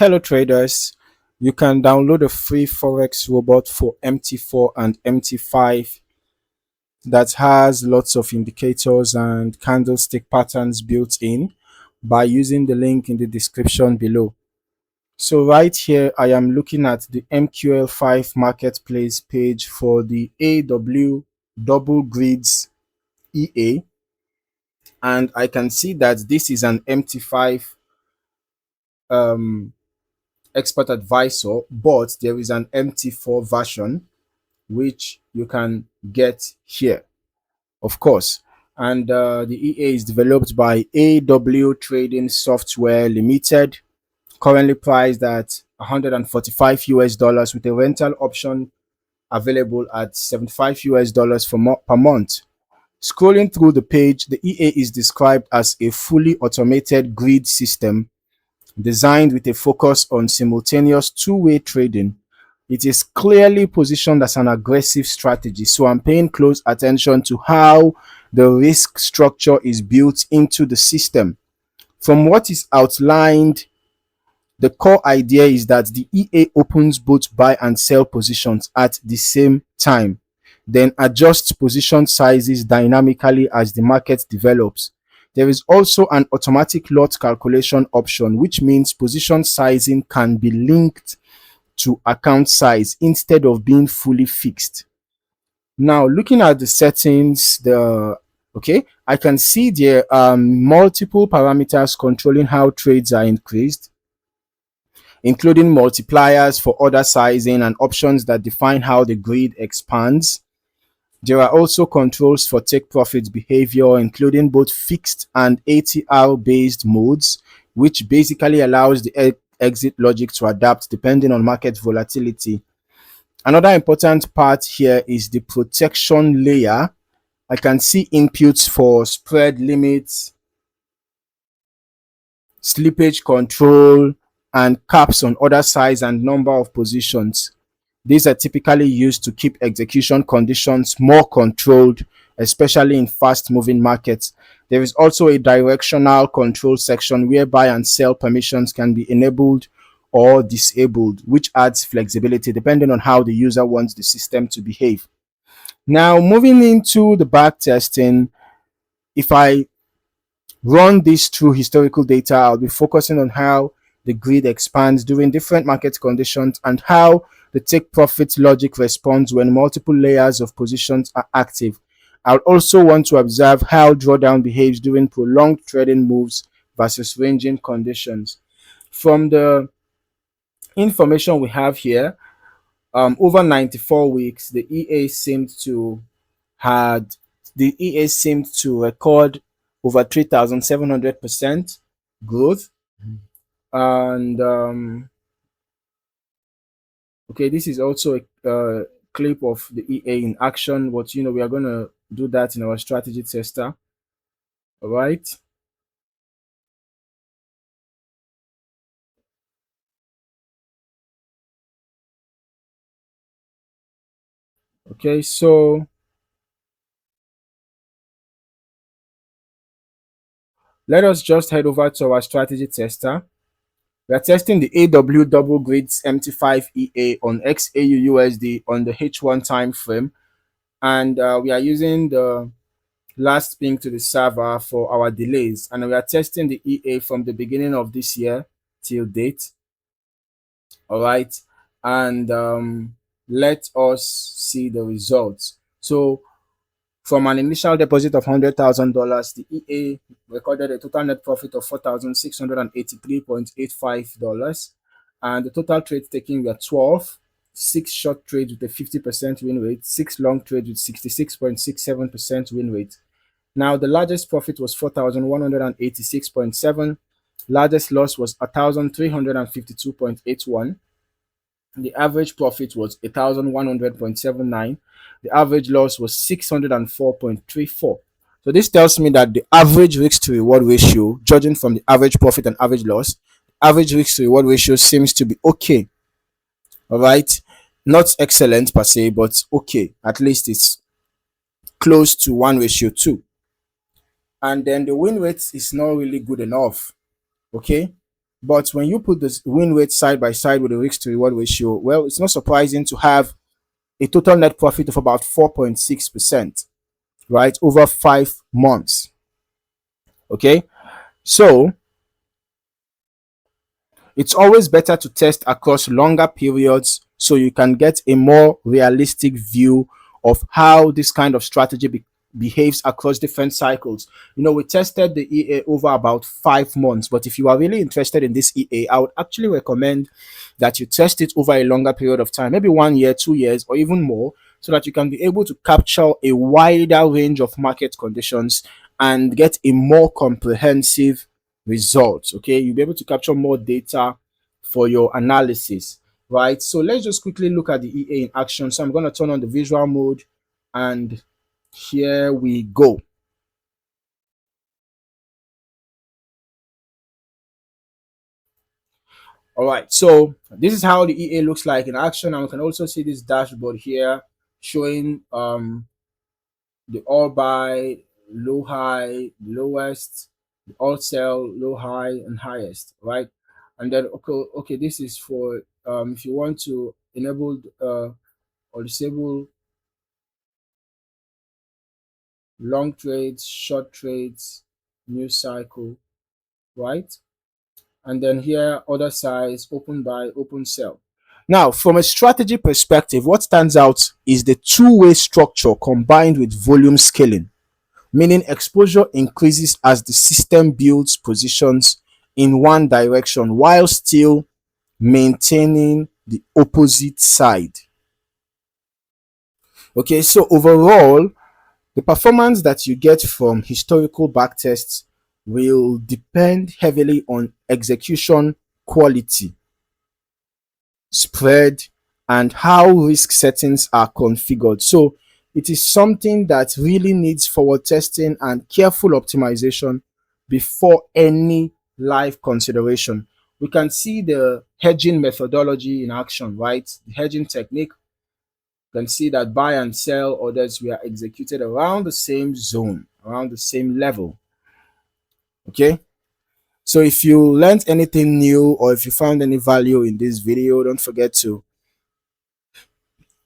Hello traders, you can download a free Forex robot for MT4 and MT5 that has lots of indicators and candlestick patterns built in by using the link in the description below. So right here, I am looking at the MQL5 marketplace page for the AW double grids EA, and I can see that this is an MT5 um, expert advisor, but there is an MT4 version which you can get here, of course. And the EA is developed by AW Trading Software Limited, currently priced at 145 US dollars with a rental option available at 75 US dollars per month. Scrolling through the page, the EA is described as a fully automated grid system designed with a focus on simultaneous two-way trading. It is clearly positioned as an aggressive strategy, so I'm paying close attention to how the risk structure is built into the system. From what is outlined, the core idea is that the EA opens both buy and sell positions at the same time, then adjusts position sizes dynamically as the market develops. There is also an automatic lot calculation option, which means position sizing can be linked to account size instead of being fully fixed. Now, looking at the settings, I can see there are multiple parameters controlling how trades are increased, including multipliers for order sizing and options that define how the grid expands. There are also controls for take profit behavior, including both fixed and ATR based modes, which basically allows the exit logic to adapt depending on market volatility. Another important part here is the protection layer. I can see inputs for spread limits, slippage control, and caps on order size and number of positions. These are typically used to keep execution conditions more controlled, especially in fast moving markets. There is also a directional control section where buy and sell permissions can be enabled or disabled, which adds flexibility depending on how the user wants the system to behave. Now, moving into the back testing, if I run this through historical data, I'll be focusing on how the grid expands during different market conditions and how the take profit logic responds when multiple layers of positions are active. I'll also want to observe how drawdown behaves during prolonged trading moves versus ranging conditions. From the information we have here, over 94 weeks, the EA seemed to record over 3,700% growth. And okay, this is also a clip of the EA in action, but we are going to do that in our strategy tester. All right. Okay, so let us just head over to our strategy tester. We are testing the AW double grids MT5 EA on XAU USD on the H1 time frame, and we are using the last ping to the server for our delays, and we are testing the EA from the beginning of this year till date. All right, and let us see the results. So from an initial deposit of $100,000, the EA recorded a total net profit of $4,683.85, and the total trades taken were 12, 6 short trades with a 50% win rate, 6 long trades with 66.67% win rate. Now, the largest profit was 4,186.7. Largest loss was 1,352.81. The average profit was 1,100.79. The average loss was 604.34. So this tells me that the average risk to reward ratio, judging from the average profit and average loss, average risk to reward ratio seems to be okay. All right, not excellent per se, but okay. At least it's close to 1:2. And then the win rate is not really good enough. Okay, But when you put the win rate side by side with the risk to reward ratio, well, it's not surprising to have a total net profit of about 4.6%, right, over 5 months. Okay, so it's always better to test across longer periods so you can get a more realistic view of how this kind of strategy behaves across different cycles. You know, we tested the EA over about 5 months, but if you are really interested in this EA, I would actually recommend that you test it over a longer period of time, maybe 1 year, 2 years, or even more, so that you can be able to capture a wider range of market conditions and get a more comprehensive results. Okay, you'll be able to capture more data for your analysis, right? So let's just quickly look at the EA in action. So I'm going to turn on the visual mode, and here we go. All right, so this is how the EA looks like in action, and we can also see this dashboard here showing the all buy, low high, lowest, the all sell, low high, and highest, right? And then okay, this is for if you want to enable or disable long trades, short trades, new cycle, right? And then here other size, open buy, open sell. Now, from a strategy perspective, what stands out is the two-way structure combined with volume scaling, meaning exposure increases as the system builds positions in one direction while still maintaining the opposite side. Okay, so overall, the performance that you get from historical backtests will depend heavily on execution quality, spread, and how risk settings are configured. So it is something that really needs forward testing and careful optimization before any live consideration. We can see the hedging methodology in action, right? The hedging technique. You can see that buy and sell orders were executed around the same zone, around the same level. Okay. So if you learned anything new or if you found any value in this video, don't forget to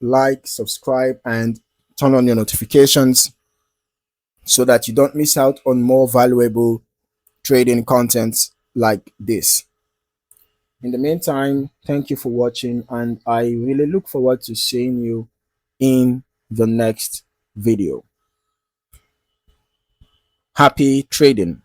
like, subscribe, and turn on your notifications so that you don't miss out on more valuable trading content like this. In the meantime, thank you for watching, and I really look forward to seeing you in the next video. Happy trading.